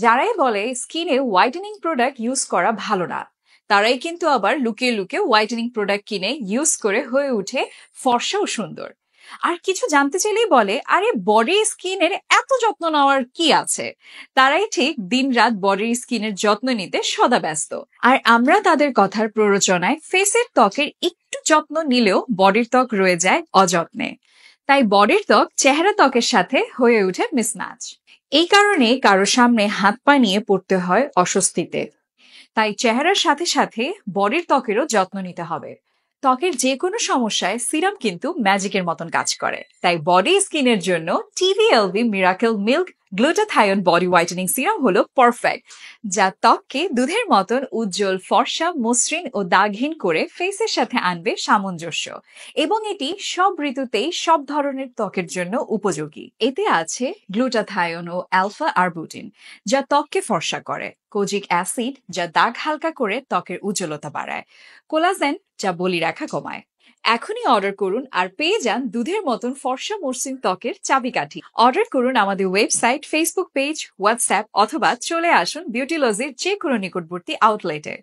যারাই বলে স্কিনে হোয়াইটেনিং প্রোডাক্ট ইউজ করা ভালো না, তারাই কিন্তু আবার লুকিয়ে লুকিয়ে হোয়াইটেনিং প্রোডাক্ট কিনে ইউজ করে হয়ে উঠে ফর্সা ও সুন্দর। আর কিছু জানতে চাইলেই বলে, আরে বডি স্কিনের এত যত্ন নেওয়ার কি আছে। তারাই ঠিক দিনরাত বডির স্কিনের যত্ন নিতে সদা ব্যস্ত। আর আমরা তাদের কথার প্ররোচনায় ফেসের ত্বকের একটু যত্ন নিলেও বডির ত্বক রয়ে যায় অযত্নে। তাই বডির ত্বক চেহারা ত্বকের সাথে হয়ে ওঠে মিসম্যাচ। এই কারণে কারো সামনে হাত পা নিয়ে পড়তে হয় অস্বস্তিতে। তাই চেহারার সাথে সাথে বডির ত্বকেরও যত্ন নিতে হবে। ত্বকের যে কোনো সমস্যায় সিরাম কিন্তু ম্যাজিকের মতন কাজ করে। তাই বডি স্কিনের জন্য TVLV miracle milk glutathione body whitening serum হলো পারফেক্ট, যা ত্বককে দুধের মতন উজ্জ্বল, ফর্সা, মসৃণ ও দাগহীন করে ফেসের সাথে আনবে সামঞ্জস্য। এবং এটি সব ঋতুতেই সব ধরনের ত্বকের জন্য উপযোগী। এতে আছে গ্লুটাথায়ন ও অ্যালফা আরবুটিন, যা ত্বককে ফর্সা করে, কোজিক অ্যাসিড, যা দাগ হালকা করে ত্বকের উজ্জ্বলতা বাড়ায়, কোলাজেন, যা বলিরেখা কমায়। এখনই অর্ডার করুন আর পেয়ে যান দুধের মতন ফর্সা মসৃণ ত্বকের চাবিকাঠি। অর্ডার করুন আমাদের ওয়েবসাইট, ফেসবুক পেজ, হোয়াটসঅ্যাপ অথবা চলে আসুন বিউটিলজির যে কোনো নিকটবর্তী আউটলেটে।